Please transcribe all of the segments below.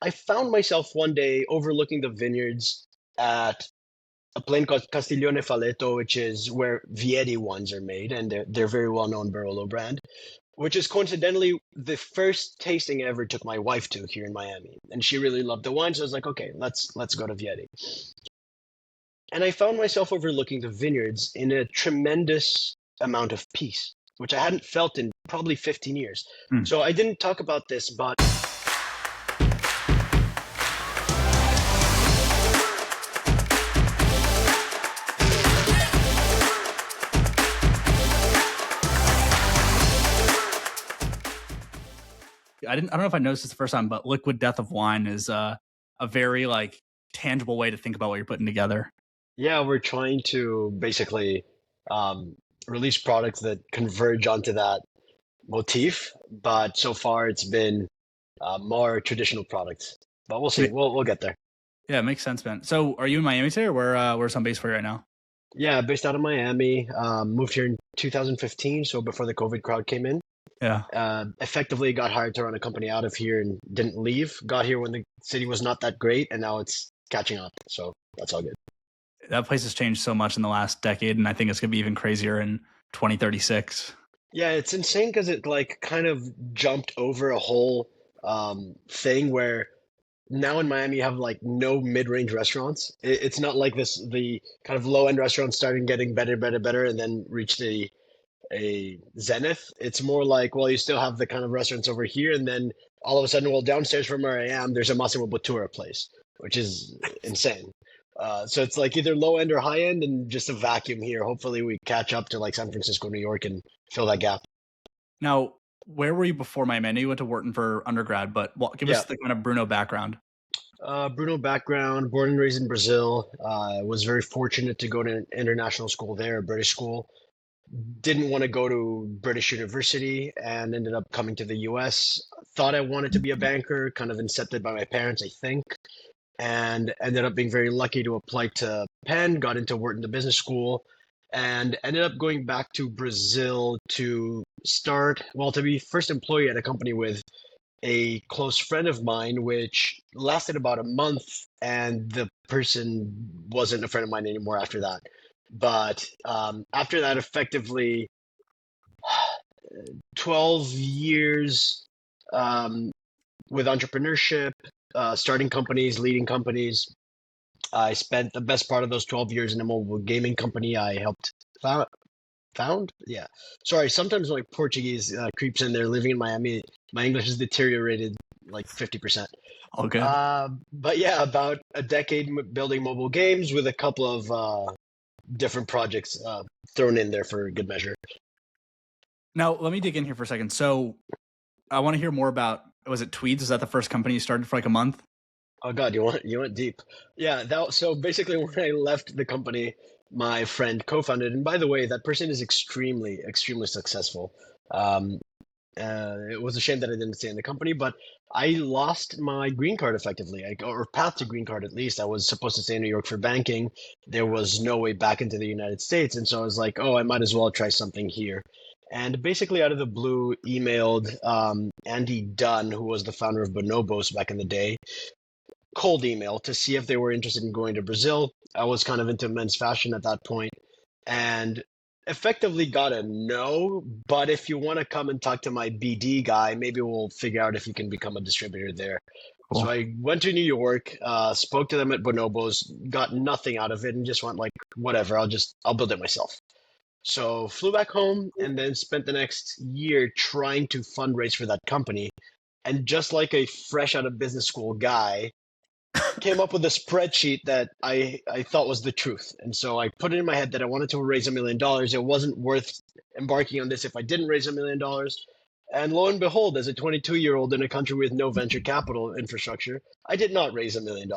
I found myself one day overlooking the vineyards at a place called Castiglione Falletto, which is where Vieti wines are made, and they're very well known Barolo brand, which is coincidentally the first tasting I ever took my wife to here in Miami, and she really loved the wine, so I was like, okay, let's go to Vieti. And I found myself overlooking the vineyards in a tremendous amount of peace, which I hadn't felt in probably 15 years. Hmm. So I didn't talk about this, but I don't know if I noticed this the first time, but liquid death of wine is a very like tangible way to think about what you're putting together. yeah, we're trying to basically um, release products that converge onto that motif, but so far it's been more traditional products. But we'll see. We'll get there. Yeah, it makes sense, man. So are you in Miami today, or where's home base for you right now? Yeah, based out of Miami. Moved here in 2015, so before the COVID crowd came in. Yeah. Effectively got hired to run a company out of here and didn't leave. Got here when the city was not that great, and now it's catching up. So that's all good. That place has changed so much in the last decade, and I think it's gonna be even crazier in 2036. Yeah, it's insane because it like kind of jumped over a whole thing where now in Miami you have like no mid-range restaurants. It's not like this the kind of low-end restaurants starting getting better, better, better, and then reach a zenith. It's more like, well, you still have the kind of restaurants over here, and then all of a sudden, well, downstairs from where I am, there's a Massimo Bottura place, which is insane. So it's like either low end or high end, and just a vacuum here. Hopefully, we catch up to like San Francisco, New York, and fill that gap. Now, where were you before Miami? I know you went to Wharton for undergrad, but give us the kind of Bruno background. Bruno background, born and raised in Brazil. Was very fortunate to go to an international school there, a British school. Didn't want to go to British university and ended up coming to the US. Thought I wanted to be a banker, kind of incepted by my parents, I think, and ended up being very lucky to apply to Penn, got into Wharton, the business school, and ended up going back to Brazil to start, well, to be first employee at a company with a close friend of mine, which lasted about a month, and the person wasn't a friend of mine anymore after that. But after that, effectively 12 years with entrepreneurship, starting companies, leading companies. I spent the best part of those 12 years in a mobile gaming company I helped found. Yeah. Sorry, sometimes like Portuguese creeps in there. Living in Miami, my English has deteriorated like 50%. All good. But yeah, about a decade building mobile games with a couple of different projects thrown in there for good measure. Now, let me dig in here for a second. So I want to hear more about, was it Tweeds? Is that the first company you started for like a month? Oh God, you went deep. Yeah, so basically when I left the company, my friend co-founded, and by the way, that person is extremely, extremely successful. Um, it was a shame that I didn't stay in the company, but I lost my green card effectively, or path to green card at least. I was supposed to stay in New York for banking. There was no way back into the United States, and so I was like, oh, I might as well try something here. And basically, out of the blue, emailed Andy Dunn, who was the founder of Bonobos back in the day, cold email to see if they were interested in going to Brazil. I was kind of into men's fashion at that point and effectively got a no. But if you want to come and talk to my BD guy, maybe we'll figure out if you can become a distributor there. Cool. So I went to New York, spoke to them at Bonobos, got nothing out of it, and just went like, whatever, I'll build it myself. So flew back home and then spent the next year trying to fundraise for that company. And just like a fresh out of business school guy, came up with a spreadsheet that I thought was the truth. And so I put it in my head that I wanted to raise $1 million. It wasn't worth embarking on this if I didn't raise $1 million. And lo and behold, as a 22-year-old in a country with no venture capital infrastructure, I did not raise $1 million.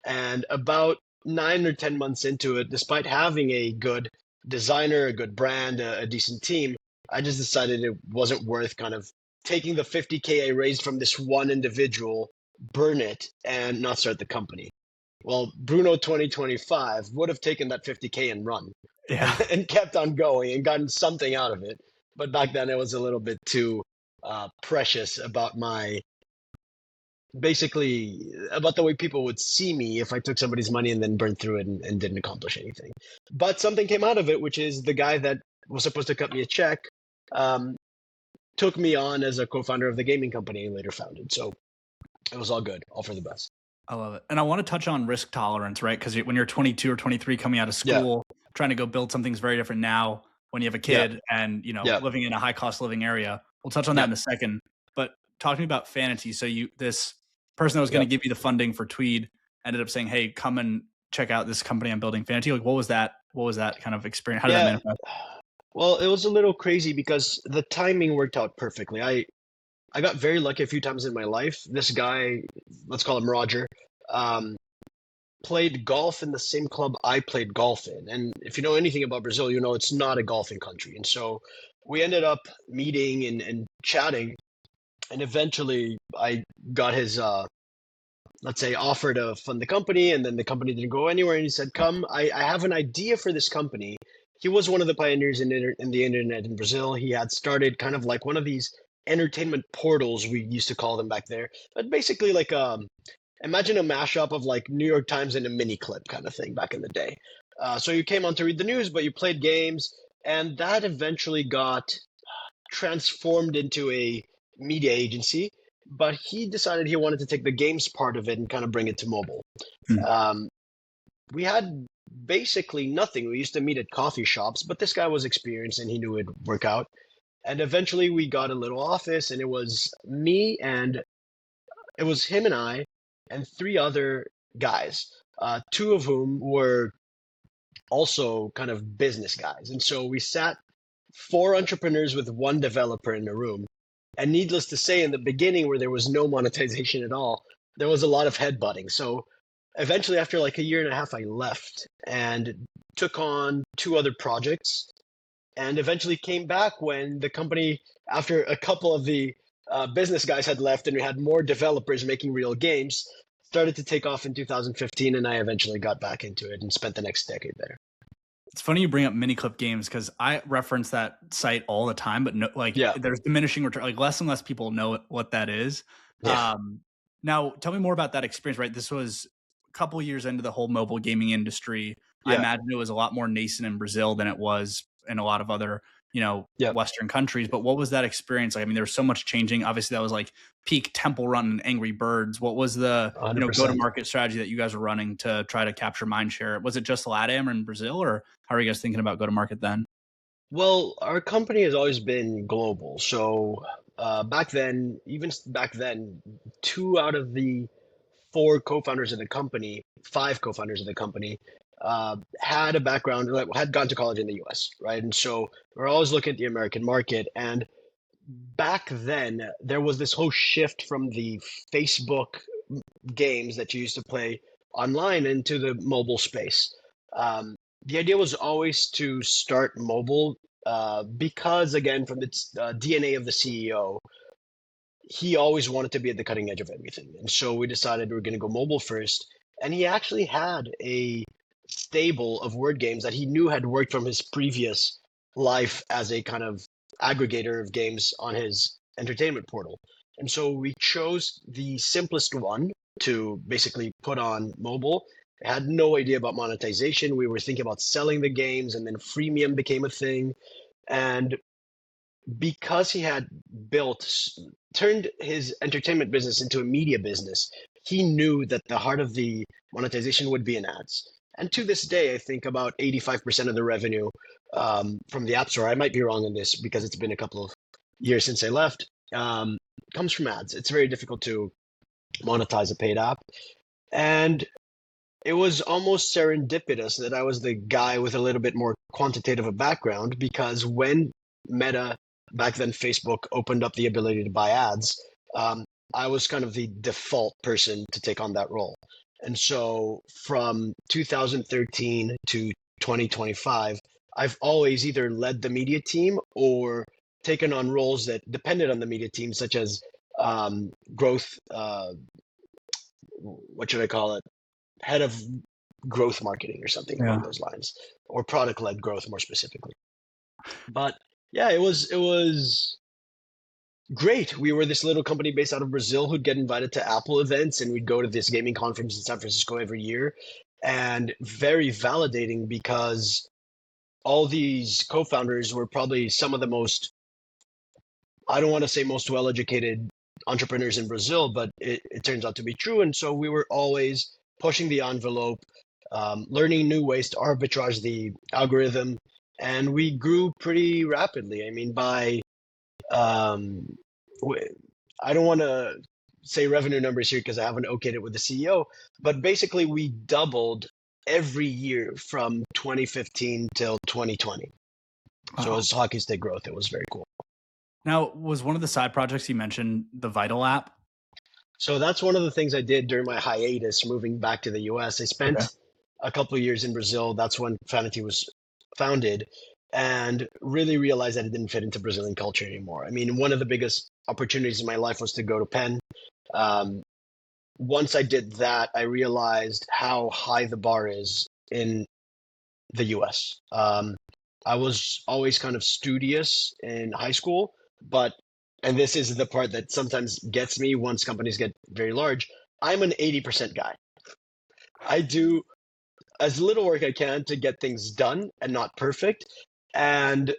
And about 9 or 10 months into it, despite having a good designer, a good brand, a decent team, I just decided it wasn't worth kind of taking the 50K I raised from this one individual, burn it, and not start the company. Well, Bruno 2025 would have taken that 50K and run, and kept on going and gotten something out of it. But back then it was a little bit too precious about my basically about the way people would see me if I took somebody's money and then burned through it and didn't accomplish anything. But something came out of it, which is the guy that was supposed to cut me a check um, took me on as a co-founder of the gaming company and later founded. So it was all good, all for the best. I love it. And I want to touch on risk tolerance, right? Because when you're 22 or 23 coming out of Yeah, school, trying to go build something's very different now when you have a yeah, kid and, yeah, living in a high cost living area. We'll touch on that yeah, in a second. But talk to me about Fantasy. So this person that was going yeah. to give you the funding for Tweed ended up saying, "Hey, come and check out this company I'm building, Fantasy." Like, what was that? What was that kind of experience? How did that Yeah. manifest? Well, it was a little crazy because the timing worked out perfectly. I got very lucky a few times in my life. This guy, let's call him Roger, um, played golf in the same club I played golf in. And if you know anything about Brazil, you know it's not a golfing country. And so we ended up meeting and chatting. And eventually I got his, let's say, offer to fund the company. And then the company didn't go anywhere. And he said, come, I have an idea for this company. He was one of the pioneers in the internet in Brazil. He had started kind of like one of these entertainment portals, we used to call them back there. But basically like imagine a mashup of like New York Times and a mini clip kind of thing back in the day. So you came on to read the news, but you played games, and that eventually got transformed into a media agency. But he decided he wanted to take the games part of it and kind of bring it to mobile. Hmm. Um, we had basically nothing. We used to meet at coffee shops, but this guy was experienced and he knew it'd work out. And eventually we got a little office, and it was me and it was him and I and three other guys, two of whom were also kind of business guys. And so we sat four entrepreneurs with one developer in a room. And needless to say, in the beginning, where there was no monetization at all, there was a lot of headbutting. So eventually, after like a year and a half, I left and took on two other projects and eventually came back when the company, after a couple of the business guys had left and we had more developers making real games, started to take off in 2015, and I eventually got back into it and spent the next decade there. It's funny you bring up mini clip games because I reference that site all the time, but no, like Yeah, there's diminishing return. Like less and less people know what that is. yeah, Now, tell me more about that experience. Right, this was a couple years into the whole mobile gaming industry. I yeah, imagine it was a lot more nascent in Brazil than it was in a lot of other yeah, Western countries. But what was that experience like? I mean, there was so much changing. Obviously, that was like peak Temple Run and Angry Birds. What was the 100%. go-to-market strategy that you guys were running to try to capture mind share? Was it just LATAM or in Brazil, or how are you guys thinking about go-to-market then? Well, our company has always been global. So back then, back then, two out of the four co-founders of the company, five co-founders of the company, had a background, like, had gone to college in the U.S., right? And so we're always looking at the American market. And back then, there was this whole shift from the Facebook games that you used to play online into the mobile space. Um, the idea was always to start mobile because, again, from its DNA of the CEO, he always wanted to be at the cutting edge of everything. And so we decided we were going to go mobile first. And he actually had a stable of word games that he knew had worked from his previous life as a kind of aggregator of games on his entertainment portal. And so we chose the simplest one to basically put on mobile. I had no idea about monetization. We were thinking about selling the games, and then freemium became a thing. And because he had built turned his entertainment business into a media business, he knew that the heart of the monetization would be in ads. And to this day, I think about 85% of the revenue from the App Store, I might be wrong on this because it's been a couple of years since I left, comes from ads. It's very difficult to monetize a paid app. And it was almost serendipitous that I was the guy with a little bit more quantitative a background because when Meta, back then Facebook, opened up the ability to buy ads, I was kind of the default person to take on that role. And so from 2013 to 2025, I've always either led the media team or taken on roles that depended on the media team, such as growth, what should I call it? Head of growth marketing or something along Yeah. those lines, or product led growth more specifically. But yeah, it was Great. We were this little company based out of Brazil who'd get invited to Apple events, and we'd go to this gaming conference in San Francisco every year. And very validating because all these co-founders were probably some of the most, I don't want to say most well-educated entrepreneurs in Brazil, but it turns out to be true. And so we were always pushing the envelope, learning new ways to arbitrage the algorithm, and we grew pretty rapidly. I mean, by um, I don't want to say revenue numbers here because I haven't okayed it with the CEO, but basically we doubled every year from 2015 till 2020. So it Wow. was hockey stick growth. It was very cool. Now, was one of the side projects you mentioned the Vital app? So that's one of the things I did during my hiatus moving back to the US. I Okay. spent a couple of years in Brazil. That's when Fanity was founded, and really realized that it didn't fit into Brazilian culture anymore. I mean, one of the biggest opportunities in my life was to go to Penn. Um, Once I did that, I realized how high the bar is in the US. I was always kind of studious in high school, but, and this is the part that sometimes gets me once companies get very large, I'm an 80% guy. I do as little work I can to get things done and not perfect. And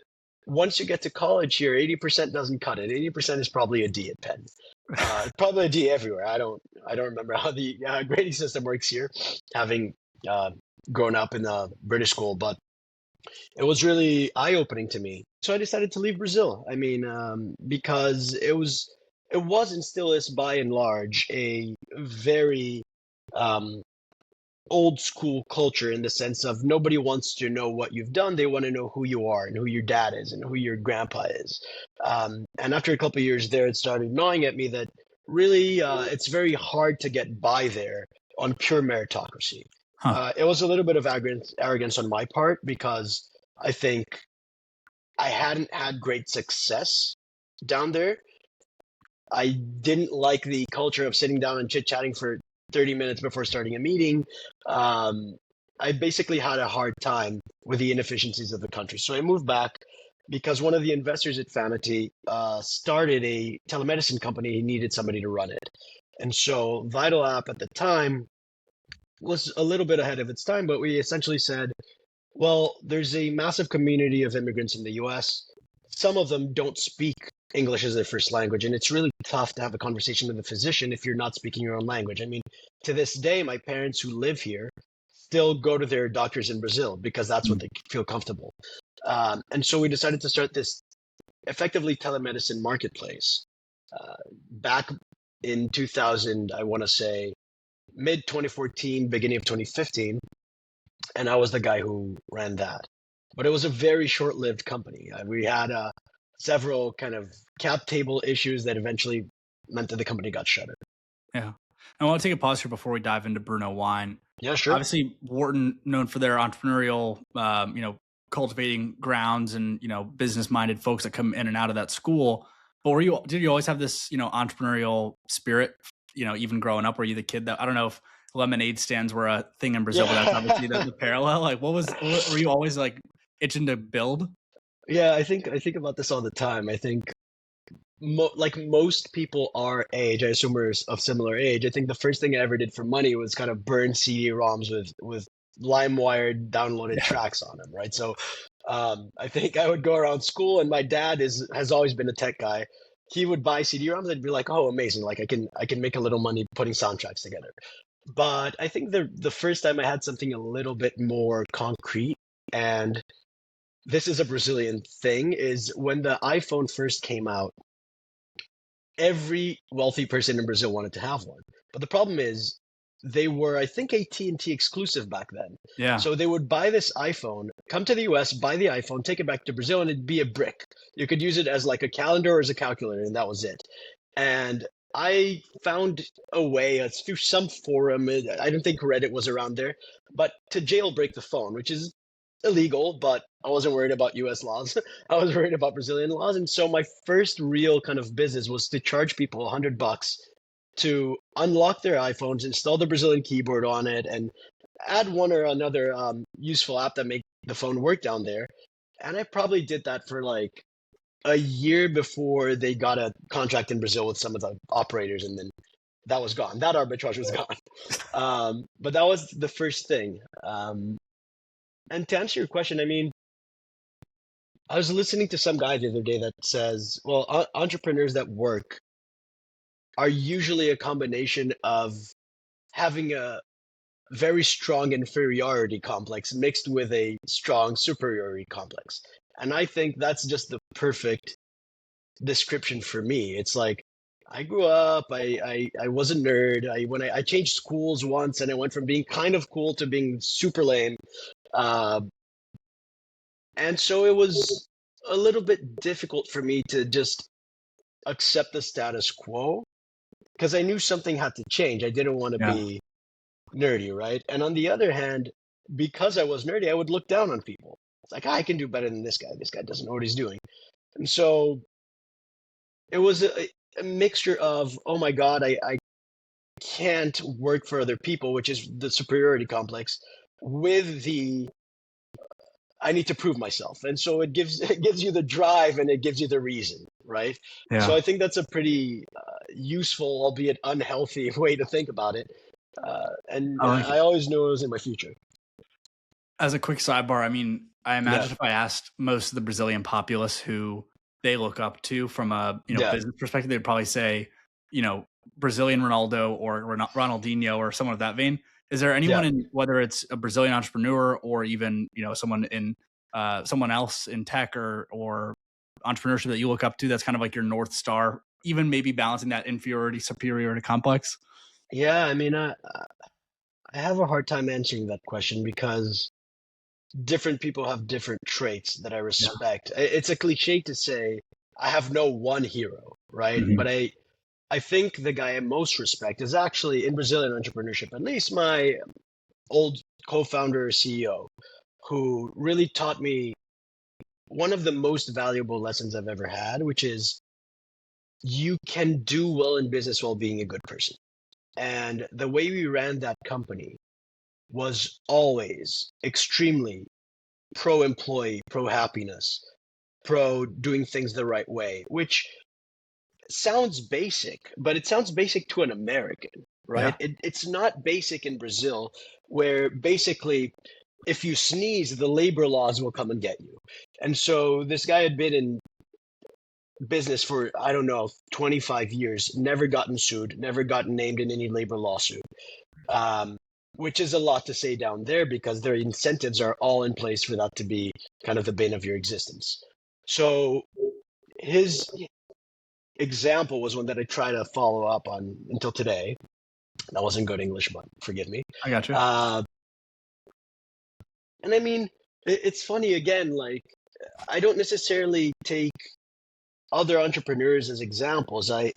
once you get to college here, 80% doesn't cut it. 80% is probably a D at Penn. Probably a D everywhere. I don't remember how the grading system works here, having uh, grown up in a British school, but it was really eye-opening to me. So I decided to leave Brazil. I mean, because it was and still is by and large a very um, old school culture in the sense of nobody wants to know what you've done. They want to know who you are and who your dad is and who your grandpa is. And after a couple of years there, it started gnawing at me that really it's very hard to get by there on pure meritocracy. Huh. It was a little bit of arrogance on my part because I think I hadn't had great success down there. I didn't like the culture of sitting down and chit chatting for 30 minutes before starting a meeting. Um, I basically had a hard time with the inefficiencies of the country. So I moved back because one of the investors at Fanity started a telemedicine company. He needed somebody to run it. And so Vital App at the time was a little bit ahead of its time, but we essentially said, well, there's a massive community of immigrants in the US. Some of them don't speak English as their first language, and it's really tough to have a conversation with a physician if you're not speaking your own language. I mean, to this day, my parents who live here still go to their doctors in Brazil because that's what Mm. they feel comfortable. And so we decided to start this effectively telemedicine marketplace back in 2000, I want to say mid 2014, beginning of 2015, and I was the guy who ran that. But it was a very short-lived company. We had several kind of cap table issues that eventually meant that the company got shuttered. Yeah. I want to take a pause here before we dive into Bruno.wine. Yeah, sure. Obviously, Wharton known for their entrepreneurial, cultivating grounds and business-minded folks that come in and out of that school. But did you always have this entrepreneurial spirit? Even growing up, were you the kid that I don't know if lemonade stands were a thing in Brazil, but that's obviously the Yeah. parallel. Like, were you always like itching to build? Yeah, I think about this all the time. I think like most people our age, I assume we're of similar age. I think the first thing I ever did for money was kind of burn CD-ROMs with LimeWire downloaded Yeah. tracks on them, right? So I think I would go around school, and my dad has always been a tech guy. He would buy CD-ROMs. I'd be like, "Oh, amazing! Like I can make a little money putting soundtracks together." But I think the first time I had something a little bit more concrete, and this is a Brazilian thing, is when the iPhone first came out. Every wealthy person in Brazil wanted to have one. But the problem is they were, I think, AT&T exclusive back then. Yeah. So they would buy this iPhone, come to the US, buy the iPhone, take it back to Brazil, and it'd be a brick. You could use it as like a calendar or as a calculator, and that was it. And I found a way through some forum. I don't think Reddit was around there, but to jailbreak the phone, which is illegal, but I wasn't worried about US laws. I was worried about Brazilian laws. And so my first real kind of business was to charge people $100 to unlock their iPhones, install the Brazilian keyboard on it, and add one or another useful app that make the phone work down there. And I probably did that for like a year before they got a contract in Brazil with some of the operators, and then that was gone. That arbitrage was gone. But that was the first thing. And to answer your question, I mean, I was listening to some guy the other day that says, well, entrepreneurs that work are usually a combination of having a very strong inferiority complex mixed with a strong superiority complex. And I think that's just the perfect description for me. It's like I grew up, I was a nerd. I changed schools once and I went from being kind of cool to being super lame. Uh, and so it was a little bit difficult for me to just accept the status quo because I knew something had to change. I didn't want to Yeah. be nerdy, right? And on the other hand, because I was nerdy, I would look down on people. It's like, I can do better than this guy. This guy doesn't know what he's doing. And so it was a mixture of, oh my God, I can't work for other people, which is the superiority complex, with the I need to prove myself. And so it gives you the drive and it gives you the reason, right? Yeah. So I think that's a pretty useful, albeit unhealthy way to think about it. And I like it. I always knew it was in my future. As a quick sidebar, I mean, I imagine Yeah. if I asked most of the Brazilian populace who they look up to from a Yeah. business perspective, they'd probably say, Brazilian Ronaldo or Ronaldinho or someone of that vein. Is there anyone in, whether it's a Brazilian entrepreneur or even someone in someone else in tech or entrepreneurship that you look up to that's kind of like your North Star, even maybe balancing that inferiority superiority complex? Yeah, I mean, I have a hard time answering that question because different people have different traits that I respect. It's a cliche to say I have no one hero, right? Mhm. But I think the guy I most respect is actually in Brazilian entrepreneurship, at least my old co-founder CEO, who really taught me one of the most valuable lessons I've ever had, which is you can do well in business while being a good person. And the way we ran that company was always extremely pro employee, pro happiness, pro doing things the right way, which sounds basic, but it sounds basic to an American, right? Yeah. It's not basic in Brazil, where basically if you sneeze, the labor laws will come and get you. And so this guy had been in business for, I don't know, 25 years, never gotten sued, never gotten named in any labor lawsuit. Which is a lot to say down there because their incentives are all in place for that to be kind of the bane of your existence. So his example was one that I try to follow up on until today. That wasn't good English, but forgive me. I got you. And I mean, it's funny again, like, I don't necessarily take other entrepreneurs as examples. I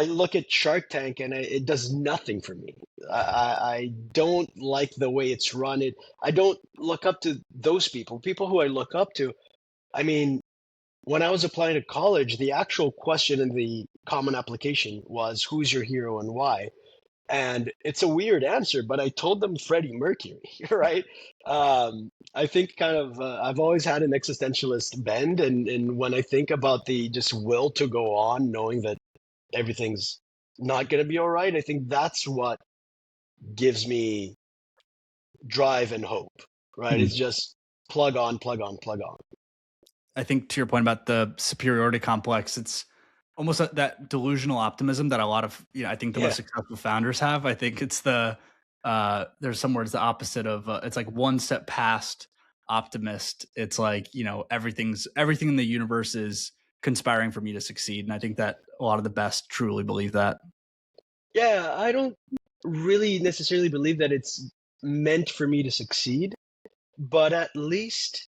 look at Shark Tank and it does nothing for me. I don't like the way it's run. I don't look up to those people. People who I look up to, I mean, when I was applying to college, the actual question in the common application was, who's your hero and why? And it's a weird answer, but I told them Freddie Mercury, right? I think kind of, I've always had an existentialist bend. And when I think about the just will to go on, knowing that everything's not going to be all right, I think that's what gives me drive and hope, right? Mhm. It's just plug on, plug on, plug on. I think to your point about the superiority complex, it's almost that delusional optimism that a lot of, I think the most successful founders have. I think it's there's some words the opposite of, it's like one step past optimist. It's like, everything in the universe is conspiring for me to succeed. And I think that a lot of the best truly believe that. Yeah, I don't really necessarily believe that it's meant for me to succeed, but at least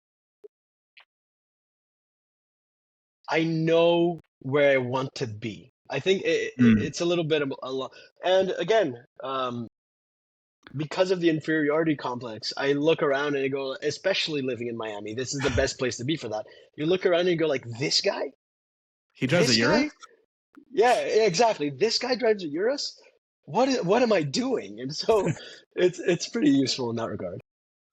I know where I want to be. I think it's a little bit of a lot. And again, because of the inferiority complex, I look around and I go, especially living in Miami, this is the best place to be for that. You look around and you go like, this guy? He drives a Urus? Yeah, exactly. This guy drives a Urus? What am I doing? And so it's pretty useful in that regard.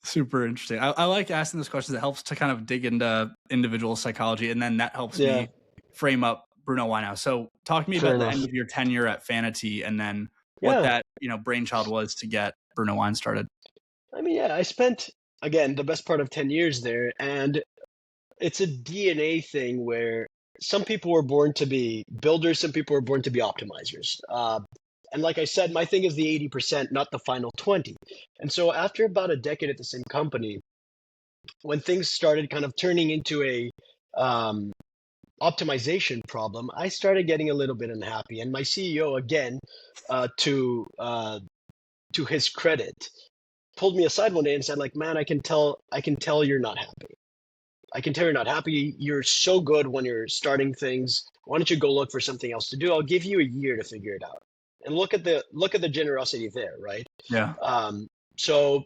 Super interesting. I like asking those questions. It helps to kind of dig into individual psychology, and then that helps Yeah, me frame up Bruno.wine now. So talk to me fair about the enough. end of your tenure at Fanity, and then what Yeah, that brainchild was to get Bruno.wine started. I mean, yeah, I spent again the best part of 10 years there, and it's a DNA thing where some people were born to be builders, some people were born to be optimizers. And like I said, my thing is the 80%, not the final 20. And so after about a decade at the same company, when things started kind of turning into a um, optimization problem, I started getting a little bit unhappy. And my CEO, again, uh, to uh, to his credit, pulled me aside one day and said, like, man, I can tell you're not happy. I can tell you're not happy. You're so good when you're starting things. Why don't you go look for something else to do? I'll give you a year to figure it out. And look at the generosity there, right? Yeah. So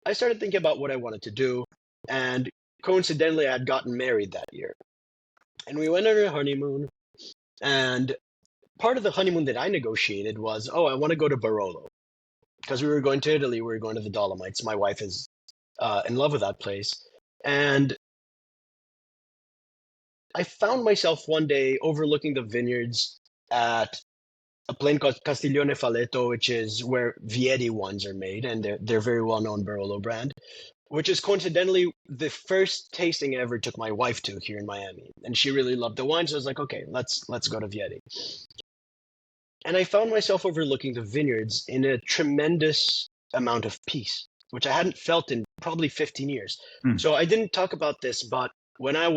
I started thinking about what I wanted to do, and coincidentally, I had gotten married that year, and we went on a honeymoon. And part of the honeymoon that I negotiated was, oh, I want to go to Barolo because we were going to Italy. We were going to the Dolomites. My wife is in love with that place, and I found myself one day overlooking the vineyards at a place called Castiglione Falletto, which is where Vieri wines are made, and they're very well known Barolo brand, which is coincidentally the first tasting I ever took my wife to here in Miami, and she really loved the wine, so I was like, okay, let's go to Vieri. And I found myself overlooking the vineyards in a tremendous amount of peace, which I hadn't felt in probably 15 years. Hmm. So I didn't talk about this, but when I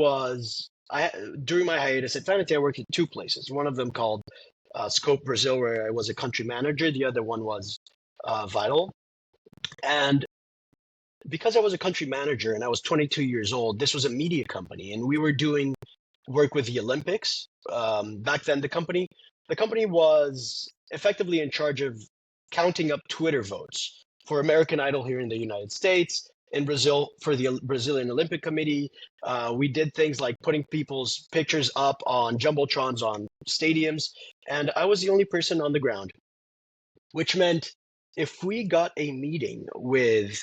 during my hiatus at Vanity, I worked at two places. One of them called Scope Brazil, where I was a country manager. The other one was Vital. And because I was a country manager and I was 22 years old, this was a media company, and we were doing work with the Olympics. Back then, the company was effectively in charge of counting up Twitter votes for American Idol here in the United States, in Brazil for the Brazilian Olympic Committee. We did things like putting people's pictures up on jumbotrons on stadiums, and I was the only person on the ground, which meant if we got a meeting with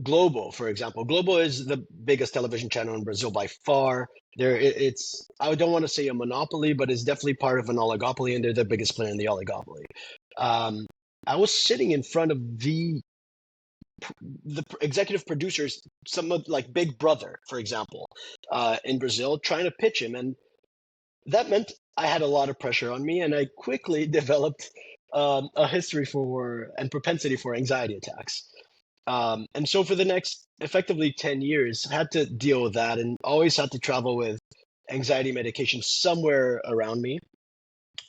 Globo, for example. Globo is the biggest television channel in Brazil by far. It's I don't want to say a monopoly, but it's definitely part of an oligopoly, and they're the biggest player in the oligopoly. Um, I was sitting in front of the executive producers, some of like Big Brother, for example, in Brazil, trying to pitch him, and that meant I had a lot of pressure on me, and I quickly developed a history for and propensity for anxiety attacks. And so for the next effectively 10 years, I had to deal with that and always had to travel with anxiety medication somewhere around me,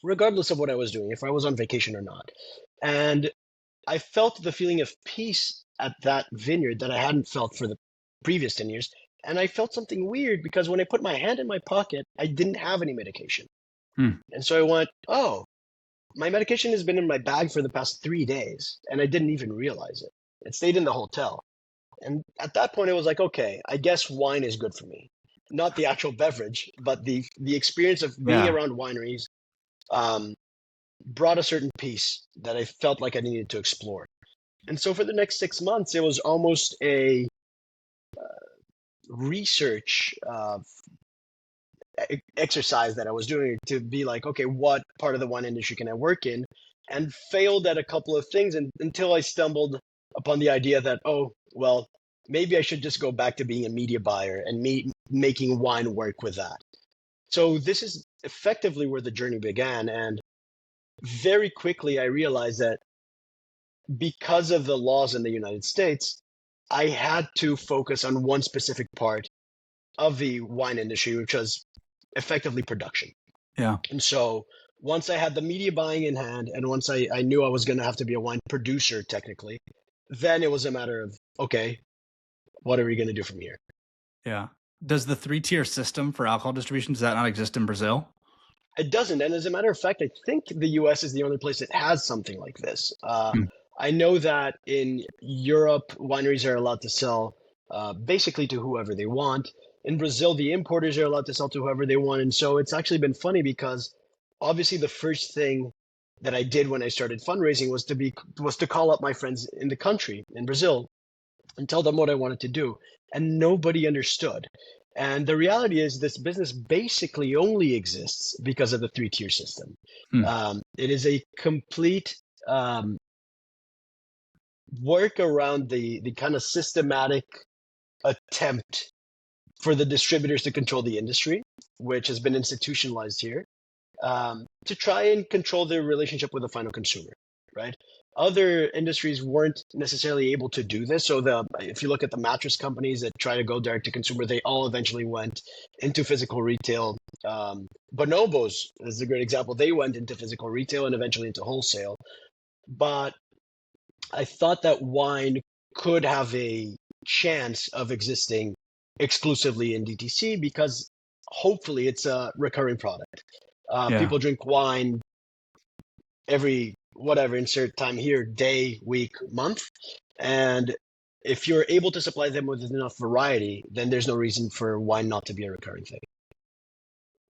regardless of what I was doing, if I was on vacation or not. And I felt the feeling of peace at that vineyard that I hadn't felt for the previous 10 years. And I felt something weird because when I put my hand in my pocket, I didn't have any medication. Hmm. And so I went, oh, my medication has been in my bag for the past 3 days, and I didn't even realize it. It stayed in the hotel. And at that point, it was like, okay, I guess wine is good for me. Not the actual beverage, but the experience of being Yeah. around wineries um, brought a certain peace that I felt like I needed to explore. And so for the next 6 months, it was almost a research exercise that I was doing to be like, okay, what part of the wine industry can I work in? And failed at a couple of things until I stumbled upon the idea that, oh, well, maybe I should just go back to being a media buyer and me making wine work with that. So this is effectively where the journey began. And very quickly, I realized that because of the laws in the United States, I had to focus on one specific part of the wine industry, which was effectively production. Yeah. And so once I had the media buying in hand, and once I knew I was going to have to be a wine producer technically, then it was a matter of, okay, what are we going to do from here? Yeah. Does the 3-tier system for alcohol distribution, does that not exist in Brazil? It doesn't. And as a matter of fact, I think the US is the only place that has something like this. Hmm. I know that in Europe, wineries are allowed to sell basically to whoever they want. In Brazil, the importers are allowed to sell to whoever they want. And so it's actually been funny because obviously the first thing that I did when I started fundraising was to call up my friends in the country in Brazil and tell them what I wanted to do. And nobody understood. And the reality is, this business basically only exists because of the three-tier system. Hmm. It is a complete um, work around the kind of systematic attempt for the distributors to control the industry, which has been institutionalized here, to try and control their relationship with the final consumer, right? Other industries weren't necessarily able to do this. So if you look at the mattress companies that try to go direct to consumer, they all eventually went into physical retail. Bonobos is a great example. They went into physical retail and eventually into wholesale. But I thought that wine could have a chance of existing exclusively in DTC because hopefully it's a recurring product. Yeah. People drink wine every whatever insert time here, day, week, month, and if you're able to supply them with enough variety, then there's no reason for wine not to be a recurring thing.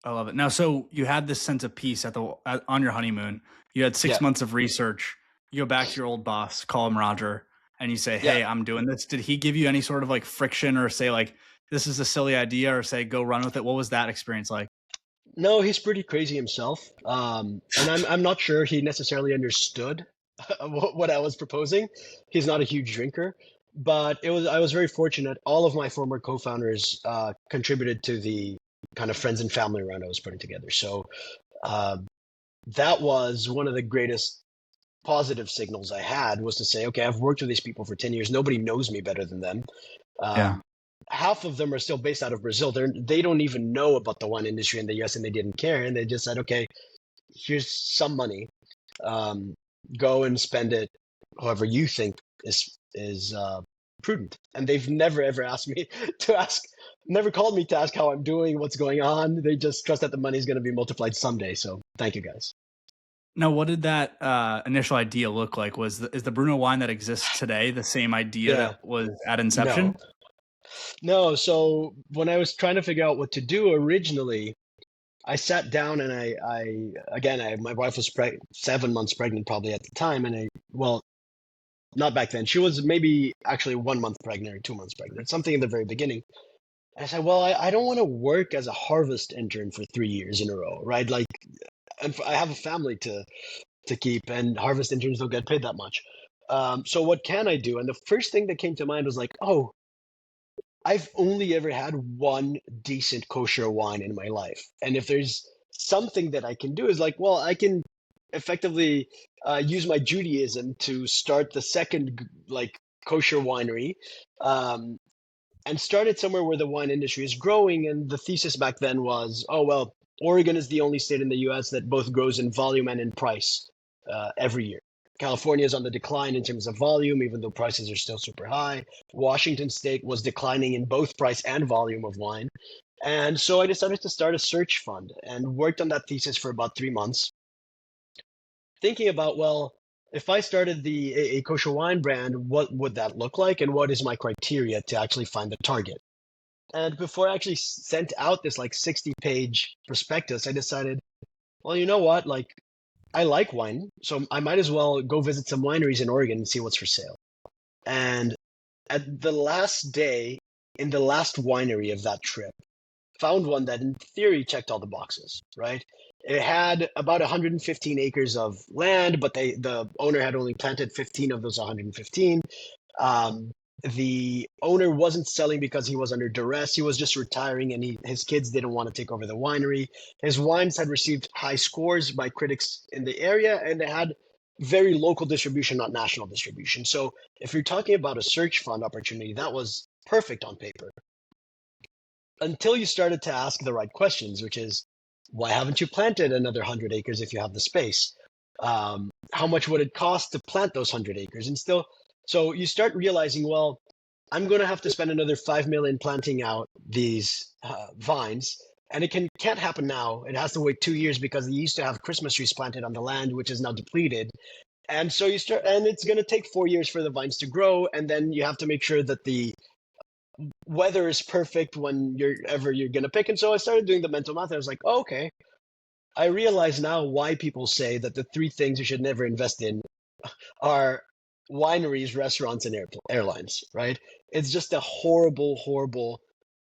I love it. Now, so you had this sense of peace on your honeymoon. You had Yeah, 6 months of research. You go back to your old boss, call him Roger, and you say, yeah. "Hey, I'm doing this." Did he give you any sort of like friction, or say like, "This is a silly idea," or say, "Go run with it"? What was that experience like? No, he's pretty crazy himself, and I'm not sure he necessarily understood what I was proposing. He's not a huge drinker, but it was I was very fortunate. All of my former co-founders contributed to the kind of friends and family round I was putting together. So uh, that was one of the greatest positive signals I had was to say, okay, I've worked with these people for 10 years. Nobody knows me better than them. Yeah. Um, Half of them are still based out of Brazil. They don't even know about the wine industry in the US and they didn't care. And they just said, okay, here's some money. Um, Go and spend it however you think is prudent. And they've never ever asked me to ask, never called me to ask how I'm doing, what's going on. They just trust that the money is going to be multiplied someday. So thank you guys. Now, what did that initial idea look like? Is the Bruno wine that exists today the same idea Yeah, that was at no, inception? no. So when I was trying to figure out what to do originally, I sat down and my wife was 7 months pregnant probably at the time, and well, not back then. She was maybe actually 1 month pregnant or 2 months pregnant, something in the very beginning. And I said, well, I don't want to work as a harvest intern for 3 years in a row, right? Like, and I have a family to keep, and harvest interns don't get paid that much. So what can I do? And the first thing that came to mind was like, oh, I've only ever had one decent kosher wine in my life. And if there's something that I can do is like, well, I can effectively use my Judaism to start the second like kosher winery, um, and start it somewhere where the wine industry is growing. And the thesis back then was, oh, well, Oregon is the only state in the US that both grows in volume and in price every year. California is on the decline in terms of volume, even though prices are still super high. Washington State was declining in both price and volume of wine. And so I decided to start a search fund and worked on that thesis for about 3 months, thinking about, well, if I started a kosher wine brand, what would that look like? And what is my criteria to actually find the target? And before I actually sent out this like 60-page prospectus, I decided, well, you know what? Like, I like wine, so I might as well go visit some wineries in Oregon and see what's for sale. And at the last day, in the last winery of that trip, found one that in theory checked all the boxes, right? It had about 115 acres of land, but the owner had only planted 15 of those 115. Um, the owner wasn't selling because he was under duress. He was just retiring, and his kids didn't want to take over the winery. His wines had received high scores by critics in the area, and they had very local distribution, not national distribution. So if you're talking about a search fund opportunity, that was perfect on paper until you started to ask the right questions, which is, why haven't you planted another 100 acres if you have the space? How much would it cost to plant those 100 acres? And still, so you start realizing, well, I'm going to have to spend another 5 million planting out these vines. And can't happen now. It has to wait 2 years because they used to have Christmas trees planted on the land, which is now depleted. And so and it's going to take 4 years for the vines to grow. And then you have to make sure that the weather is perfect when you're gonna pick. And so I started doing the mental math. I was like, oh, okay, I realize now why people say that the three things you should never invest in are wineries, restaurants, and airlines, right? It's just a horrible, horrible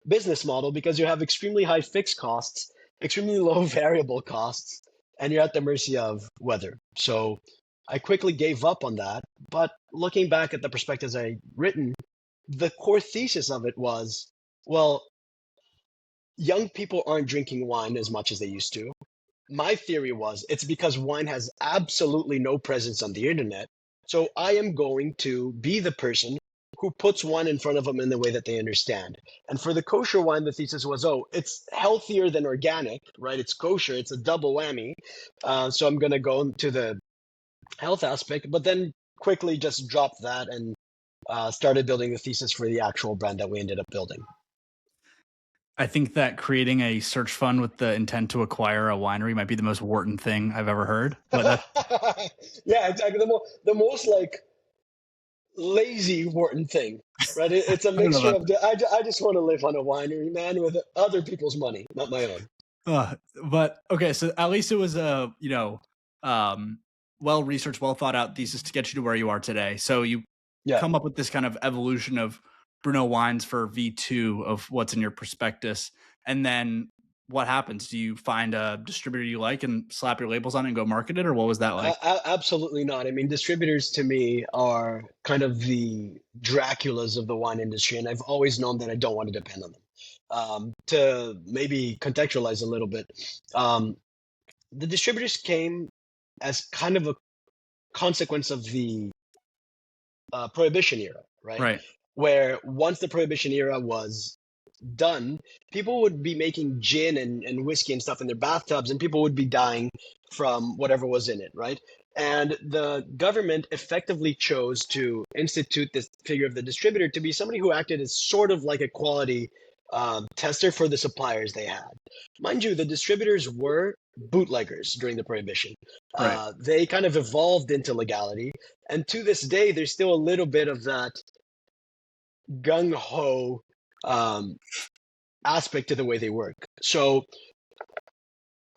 business model because you have extremely high fixed costs, extremely low variable costs, and you're at the mercy of weather. So I quickly gave up on that. But looking back at the perspectives I written, the core thesis of it was, well, young people aren't drinking wine as much as they used to. My theory was it's because wine has absolutely no presence on the internet. So I am going to be the person who puts wine in front of them in the way that they understand. And for the kosher wine, the thesis was, oh, it's healthier than organic, right? It's kosher. It's a double whammy. So I'm going to go into the health aspect, but then quickly just dropped that and started building the thesis for the actual brand that we ended up building. I think that creating a search fund with the intent to acquire a winery might be the most Wharton thing I've ever heard. But yeah, exactly. The most like lazy Wharton thing, right? It's a mixture of I just want to live on a winery, man, with other people's money, not my own. But okay, so at least it was a well researched, well thought out thesis to get you to where you are today. So you come up with this kind of evolution of Bruno wines for V2 of what's in your prospectus, and then what happens? Do you find a distributor you like and slap your labels on it and go market it, or what was that like? Absolutely not. I mean, distributors to me are kind of the Draculas of the wine industry, and I've always known that I don't want to depend on them. To maybe contextualize a little bit, the distributors came as kind of a consequence of the Prohibition era, right? Right. Where once the Prohibition era was done, people would be making gin and whiskey and stuff in their bathtubs, and people would be dying from whatever was in it, right? And the government effectively chose to institute this figure of the distributor to be somebody who acted as sort of like a quality tester for the suppliers they had. Mind you, the distributors were bootleggers during the Prohibition. Right. They kind of evolved into legality. And to this day, there's still a little bit of that gung ho aspect to the way they work. So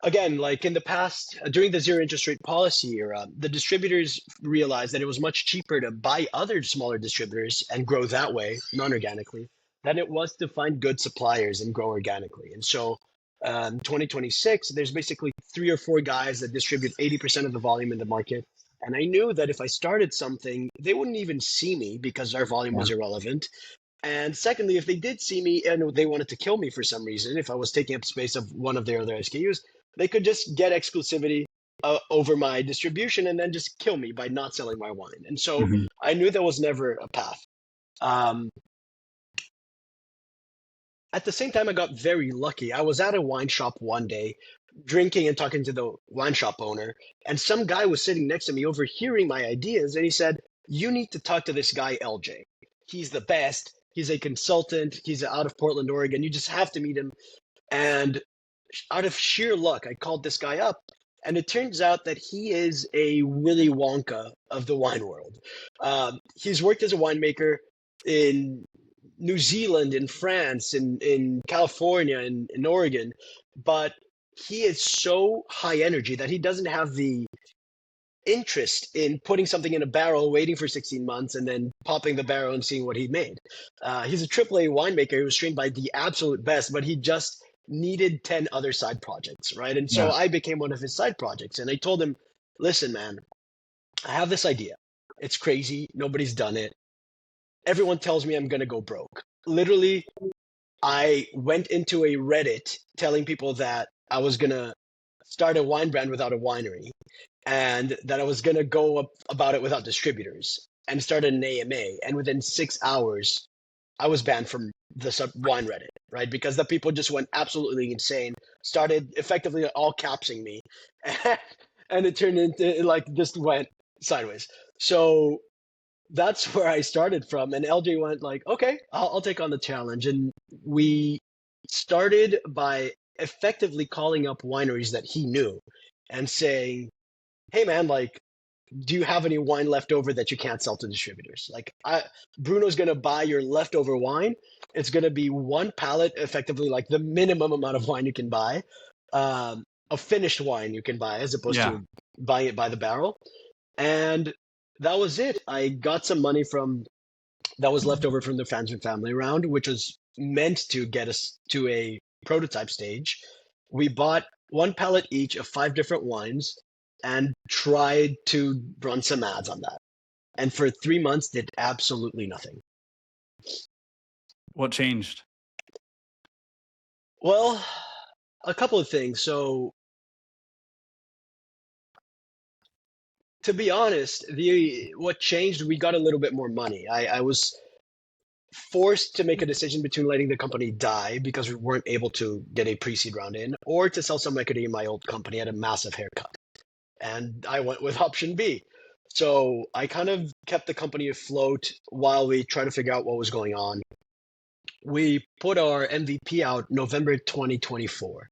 again, like in the past, during the zero interest rate policy era, the distributors realized that it was much cheaper to buy other smaller distributors and grow that way, non-organically, than it was to find good suppliers and grow organically. And so 2026, there's basically 3 or 4 guys that distribute 80% of the volume in the market. And I knew that if I started something, they wouldn't even see me because our volume was irrelevant. And secondly, if they did see me and they wanted to kill me for some reason, if I was taking up space of one of their other SKUs, they could just get exclusivity over my distribution and then just kill me by not selling my wine. And so I knew there was never a path. At the same time, I got very lucky. I was at a wine shop one day, drinking and talking to the wine shop owner, and some guy was sitting next to me overhearing my ideas, and he said, "You need to talk to this guy, LJ. He's the best. He's a consultant. He's out of Portland, Oregon. You just have to meet him." And out of sheer luck, I called this guy up, and it turns out that he is a Willy Wonka of the wine world. He's worked as a winemaker in New Zealand, in France, in California, in Oregon, but he is so high energy that he doesn't have the interest in putting something in a barrel, waiting for 16 months, and then popping the barrel and seeing what he made. He's a AAA winemaker who was trained by the absolute best, but he just needed 10 other side projects, right? And so I became one of his side projects, and I told him, "Listen, man, I have this idea. It's crazy. Nobody's done it. Everyone tells me I'm going to go broke." Literally, I went into a Reddit telling people that I was going to start a wine brand without a winery and that I was going to go about it without distributors and started an AMA. And within 6 hours, I was banned from the wine Reddit, right? Because the people just went absolutely insane, started effectively all capsing me. And it turned into like just went sideways. So that's where I started from. And LJ went like, "Okay, I'll take on the challenge." And we started by effectively calling up wineries that he knew and saying, "Hey man, like, do you have any wine left over that you can't sell to distributors? Like, Bruno's going to buy your leftover wine. It's going to be one pallet, effectively like the minimum amount of wine you can buy, a finished wine you can buy as opposed to buying it by the barrel. And that was it. I got some money from that was left over from the friends and family round, which was meant to get us to a prototype stage. We bought one pallet each of 5 different wines and tried to run some ads on that. And for 3 months, did absolutely nothing. What changed? Well, a couple of things. So, to be honest, the what changed, we got a little bit more money. I was forced to make a decision between letting the company die because we weren't able to get a pre-seed round in, or to sell some equity in my old company at a massive haircut. And I went with option B. So I kind of kept the company afloat while we tried to figure out what was going on. We put our MVP out November 2024.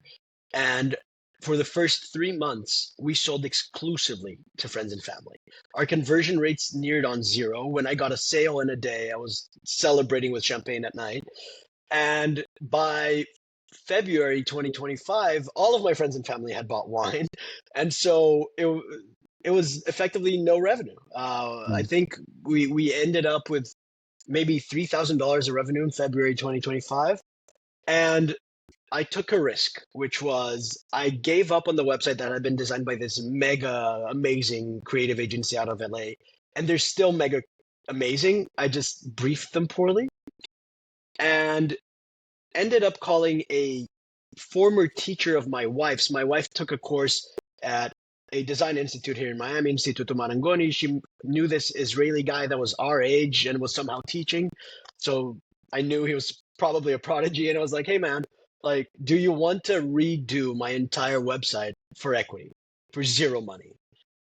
And for the first 3 months, we sold exclusively to friends and family. Our conversion rates neared on zero. When I got a sale in a day, I was celebrating with champagne at night. And by February 2025, all of my friends and family had bought wine. And so it was effectively no revenue. I think we ended up with maybe $3,000 of revenue in February 2025. And I took a risk, which was I gave up on the website that had been designed by this mega amazing creative agency out of LA. And they're still mega amazing. I just briefed them poorly and ended up calling a former teacher of my wife's. My wife took a course at a design institute here in Miami, Instituto Marangoni. She knew this Israeli guy that was our age and was somehow teaching. So I knew he was probably a prodigy. And I was like, hey, man, like, do you want to redo my entire website for equity for zero money?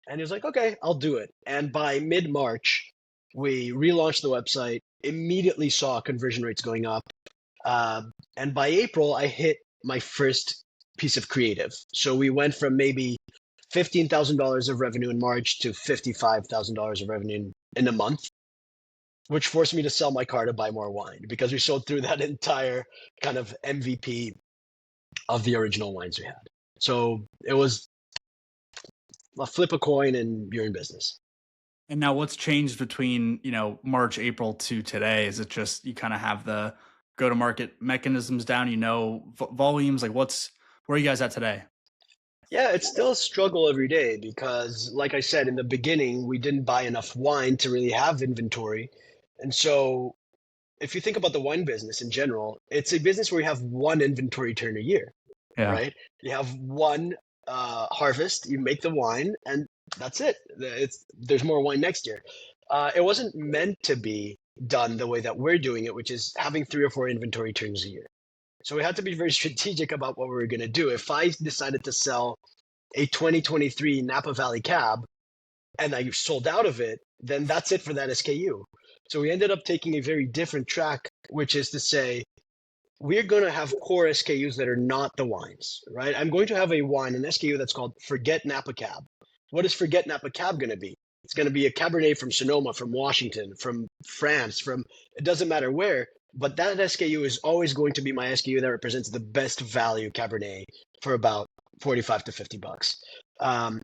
And he was like, okay, I'll do it. And by mid-March, we relaunched the website, immediately saw conversion rates going up. And by April, I hit my first piece of creative. So we went from maybe $15,000 of revenue in March to $55,000 of revenue in a month, which forced me to sell my car to buy more wine because we sold through that entire kind of MVP of the original wines we had. So it was a flip a coin and you're in business. And now what's changed between, March, April to today? Is it just you kind of have the go to market mechanisms down, volumes? Like where are you guys at today? Yeah, it's still a struggle every day because, like I said, in the beginning, we didn't buy enough wine to really have inventory. And so, if you think about the wine business in general, it's a business where you have one inventory turn a year, Yeah. right? You have one harvest, you make the wine, and that's it. There's more wine next year. It wasn't meant to be done the way that we're doing it, which is having 3 or 4 inventory turns a year. So we had to be very strategic about what we were going to do. If I decided to sell a 2023 Napa Valley cab and I sold out of it, then that's it for that SKU. So we ended up taking a very different track, which is to say, we're going to have core SKUs that are not the wines, right? I'm going to have a wine, an SKU that's called Forget Napa Cab. What is Forget Napa Cab going to be? It's going to be a Cabernet from Sonoma, from Washington, from France, it doesn't matter where, but that SKU is always going to be my SKU that represents the best value Cabernet for about 45 to $50.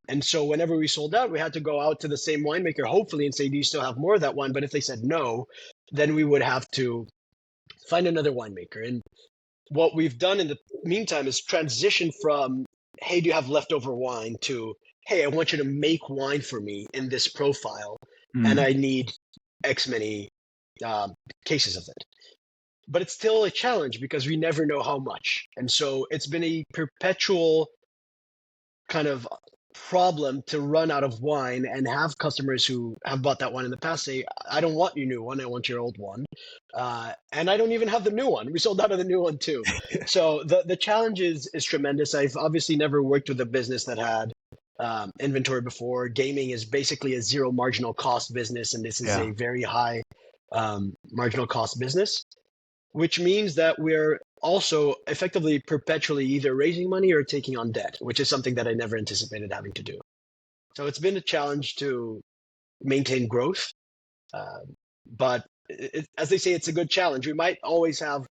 And so whenever we sold out, we had to go out to the same winemaker, hopefully, and say, do you still have more of that wine? But if they said no, then we would have to find another winemaker. And what we've done in the meantime is transition from, hey, do you have leftover wine to, hey, I want you to make wine for me in this profile, and I need X many cases of it. But it's still a challenge because we never know how much. And so it's been a perpetual kind of problem to run out of wine and have customers who have bought that wine in the past say, I don't want your new one, I want your old one. And I don't even have the new one. We sold out of the new one too. So the challenge is tremendous. I've obviously never worked with a business that had inventory before. Gaming is basically a zero marginal cost business, and this is a very high marginal cost business, which means that we're also effectively perpetually either raising money or taking on debt, which is something that I never anticipated having to do. So it's been a challenge to maintain growth. But as they say, it's a good challenge. We might always have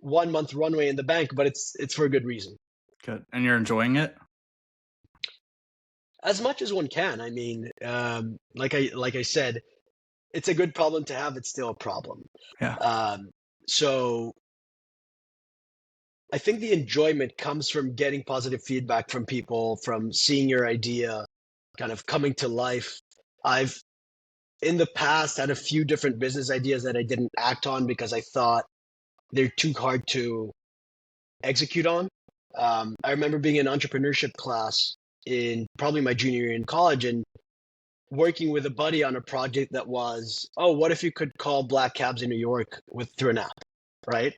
1 month runway in the bank, but it's for a good reason. Good. And you're enjoying it? as much as one can. I mean, like I said, it's a good problem to have. It's still a problem. Yeah. So I think the enjoyment comes from getting positive feedback from people, from seeing your idea kind of coming to life. I've in the past had a few different business ideas that I didn't act on because I thought they're too hard to execute on. I remember being in entrepreneurship class in probably my junior year in college and working with a buddy on a project that was, oh, what if you could call black cabs in New York with through an app, right?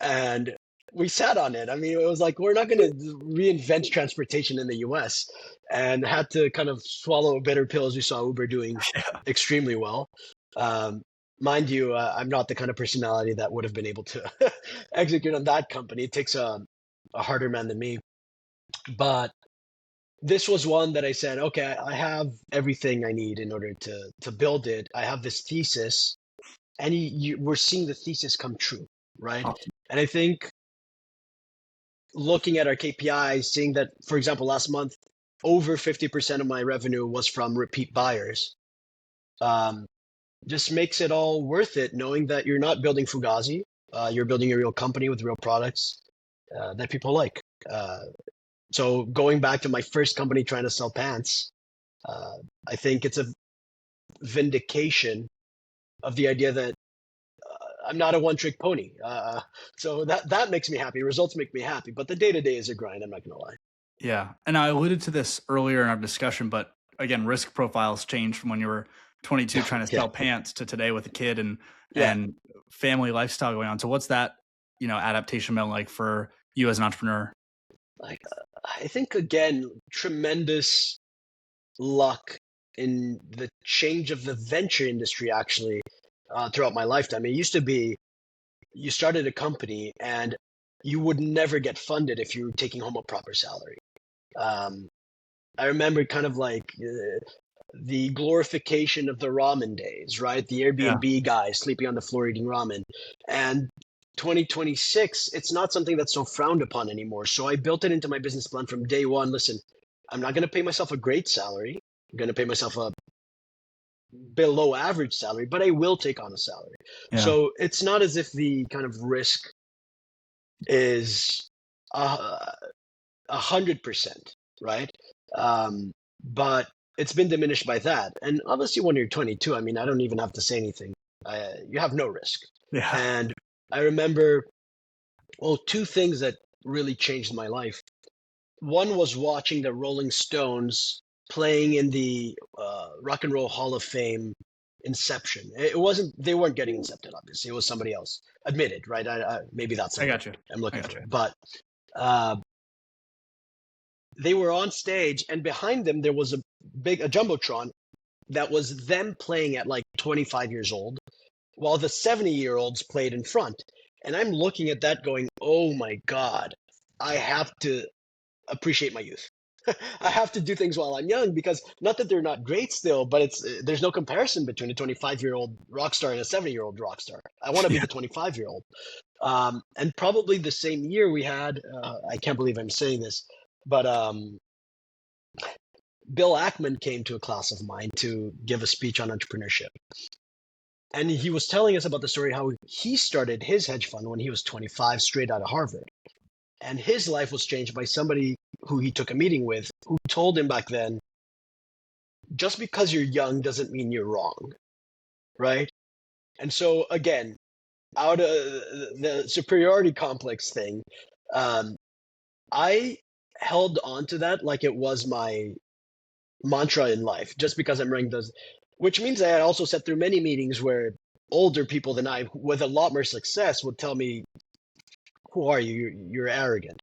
And we sat on it. I mean, it was like we're not going to reinvent transportation in the U.S. and had to kind of swallow a bitter pill as we saw Uber doing Yeah. extremely well. Um, Mind you, I'm not the kind of personality that would have been able to execute on that company. It takes a harder man than me. But this was one that I said, okay, I have everything I need in order to build it. I have this thesis, and we're seeing the thesis come true, right? Awesome. And I think looking at our KPIs, seeing that, for example, last month, over 50% of my revenue was from repeat buyers, um, just makes it all worth it, knowing that you're not building Fugazi, you're building a real company with real products that people like. So going back to my first company trying to sell pants, I think it's a vindication of the idea that I'm not a one-trick pony. So that makes me happy. Results make me happy, but the day-to-day is a grind. I'm not going to lie. Yeah. And I alluded to this earlier in our discussion, but again, risk profiles changed from when you were 22 trying to Yeah, sell pants to today with a kid yeah. and family lifestyle going on. So what's that, adaptation been like for you as an entrepreneur? Like I think again, tremendous luck in the change of the venture industry actually throughout my lifetime. It used to be you started a company and you would never get funded if you were taking home a proper salary. Um, I remember kind of like the glorification of the ramen days, right? The Yeah. Airbnb guy sleeping on the floor eating ramen. And 2026, it's not something that's so frowned upon anymore. So I built it into my business plan from day one. Listen, I'm not going to pay myself a great salary. I'm going to pay myself a below average salary, but I will take on a salary. Yeah. So it's not as if the kind of risk is 100%, right? But it's been diminished by that. And obviously, when you're 22, I mean, I don't even have to say anything. You have no risk. Yeah. And I remember, well, two things that really changed my life. One was watching the Rolling Stones playing in the Rock and Roll Hall of Fame Inception. It wasn't, they weren't getting incepted, obviously. It was somebody else. Admitted, right? Maybe that's I the got you. I'm I looking got for. you. But uh, they were on stage, and behind them there was a jumbotron that was them playing at like 25 years old, while the 70-year-olds played in front. And I'm looking at that, going, "Oh my God, I have to appreciate my youth. I have to do things while I'm young because not that they're not great still, but there's no comparison between a 25-year-old rock star and a 70-year-old rock star. I want to be Yeah. the 25-year-old." And probably the same year we had, I can't believe I'm saying this, but Bill Ackman came to a class of mine to give a speech on entrepreneurship. And he was telling us about the story how he started his hedge fund when he was 25, straight out of Harvard. And his life was changed by somebody who he took a meeting with, who told him back then, just because you're young doesn't mean you're wrong, right? And so, again, out of the superiority complex thing, I held on to that like it was my mantra in life, just because I'm ranked as, which means I also sat through many meetings where older people than I, with a lot more success, would tell me, "Who are you? You're arrogant."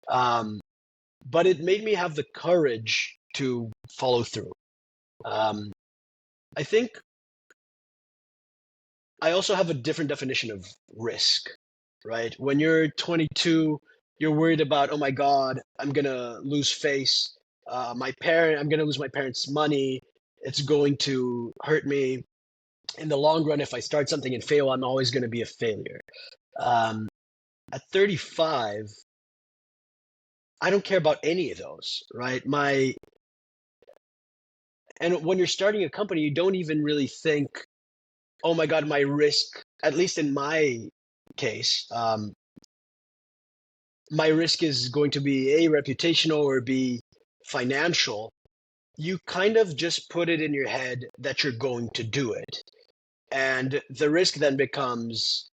Um, but it made me have the courage to follow through. Um, I think I also have a different definition of risk, right? When you're 22, you're worried about, oh my God, I'm gonna lose face. I'm gonna lose my parents' money. It's going to hurt me in the long run. If I start something and fail, I'm always going to be a failure. Um, at 35, I don't care about any of those, right? And when you're starting a company, you don't even really think, oh my God, my risk, at least in my case, my risk is going to be A, reputational, or B, financial. You kind of just put it in your head that you're going to do it. And the risk then becomes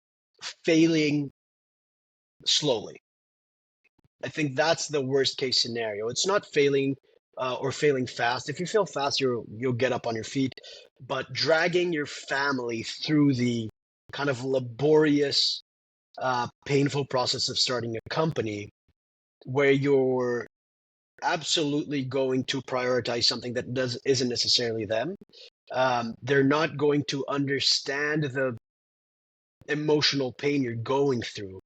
failing slowly. I think that's the worst case scenario. It's not failing or failing fast. If you fail fast, you'll get up on your feet. But dragging your family through the kind of laborious, painful process of starting a company, where you're absolutely going to prioritize something that isn't necessarily them. They're not going to understand the emotional pain you're going through.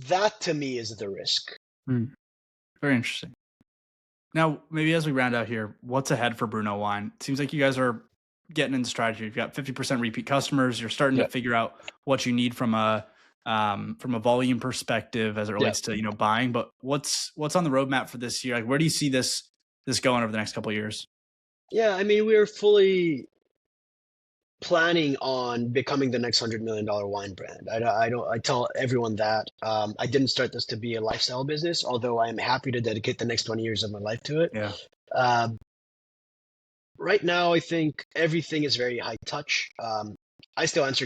That to me is the risk. Very interesting. Now, maybe as we round out here, what's ahead for Bruno.wine? It seems like you guys are getting into strategy. You've got 50% repeat customers. You're starting to figure out what you need from a volume perspective as it relates to buying. But what's on the roadmap for this year? Like, where do you see this going over the next couple of years? Yeah, I mean, we're fully planning on becoming the next $100 million wine brand. I tell everyone that. I didn't start this to be a lifestyle business, although I'm happy to dedicate the next 20 years of my life to it. Yeah. Right now, I think everything is very high touch. I still answer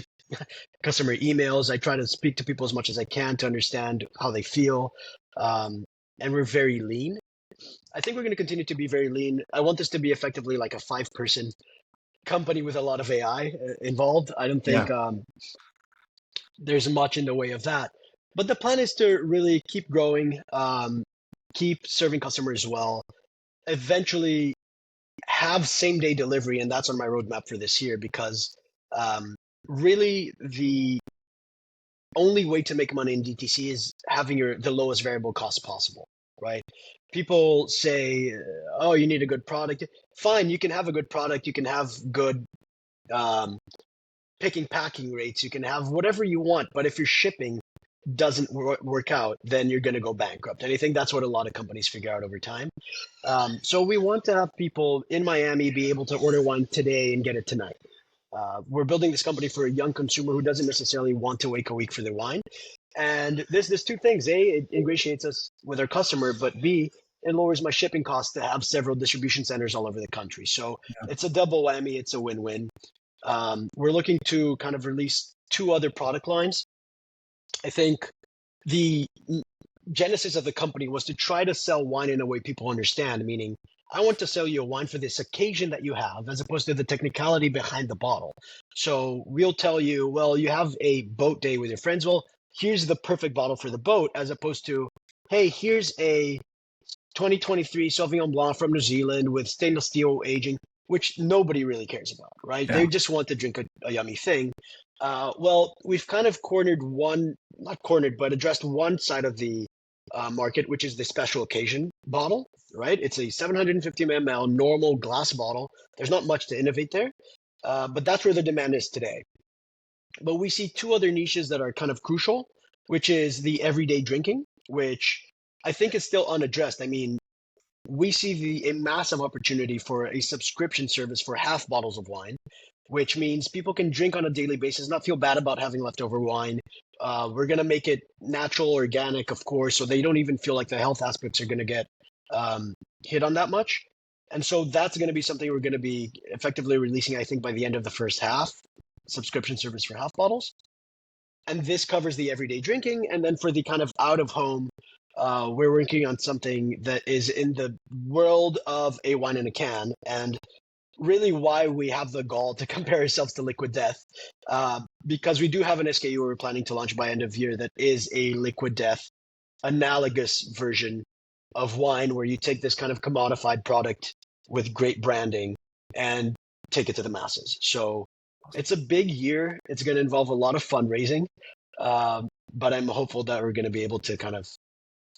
customer emails. I try to speak to people as much as I can to understand how they feel. And we're very lean. I think we're going to continue to be very lean. I want this to be effectively like a 5-person company with a lot of AI involved. I don't think there's much in the way of that. But the plan is to really keep growing, keep serving customers well, eventually have same day delivery. And that's on my roadmap for this year, because really the only way to make money in DTC is having the lowest variable cost possible, right? People say, oh, you need a good product. Fine, you can have a good product. You can have good picking, packing rates. You can have whatever you want. But if your shipping doesn't work out, then you're going to go bankrupt. And I think that's what a lot of companies figure out over time. So we want to have people in Miami be able to order wine today and get it tonight. We're building this company for a young consumer who doesn't necessarily want to wait a week for their wine. And there's two things. A, it ingratiates us with our customer, but B, it lowers my shipping costs to have several distribution centers all over the country. So it's a double whammy. It's a win-win. We're looking to kind of release 2 other product lines. I think the genesis of the company was to try to sell wine in a way people understand, meaning I want to sell you a wine for this occasion that you have, as opposed to the technicality behind the bottle. So we'll tell you, well, you have a boat day with your friends. Well, here's the perfect bottle for the boat, as opposed to, hey, here's a 2023 Sauvignon Blanc from New Zealand with stainless steel aging, which nobody really cares about, right? Yeah. They just want to drink a yummy thing. Well, we've kind of addressed one side of the market, which is the special occasion bottle, right? It's a 750 ml normal glass bottle. There's not much to innovate there, but that's where the demand is today. But we see 2 other niches that are kind of crucial, which is the everyday drinking, which I think is still unaddressed. I mean, we see a massive opportunity for a subscription service for half bottles of wine, which means people can drink on a daily basis, not feel bad about having leftover wine. We're going to make it natural, organic, of course, so they don't even feel like the health aspects are going to get hit on that much. And so that's going to be something we're going to be effectively releasing, I think, by the end of the first half, subscription service for half bottles. And this covers the everyday drinking. And then for the kind of out of home, we're working on something that is in the world of a wine in a can, and really why we have the gall to compare ourselves to Liquid Death, because we do have an SKU we're planning to launch by end of year that is a Liquid Death analogous version of wine, where you take this kind of commodified product with great branding and take it to the masses. So it's a big year. It's going to involve a lot of fundraising, but I'm hopeful that we're going to be able to kind of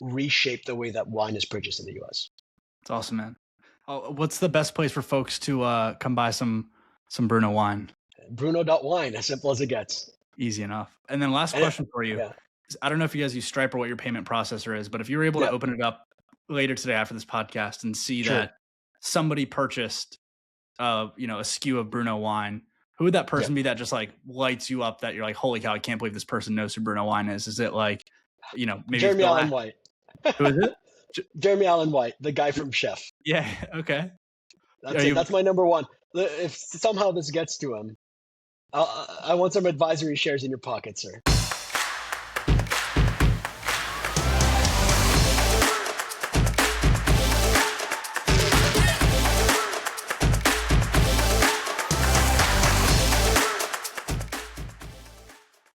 reshape the way that wine is purchased in the US. It's awesome, man. What's the best place for folks to come buy some Bruno.wine? Bruno.wine, as simple as it gets. Easy enough. And then last question for you. Yeah. I don't know if you guys use Stripe or what your payment processor is, but if you were able to open it up later today after this podcast and see that somebody purchased a SKU of Bruno.wine, who would that Yeah. person be that just like lights you up that you're like, holy cow, I can't believe this person knows who Bruno.wine is? Is it like, maybe Jeremy Allen White. Who is it? Jeremy Allen White, the guy from Chef. Yeah. Okay. That's it. That's my number one. If somehow this gets to him, I want some advisory shares in your pocket, sir.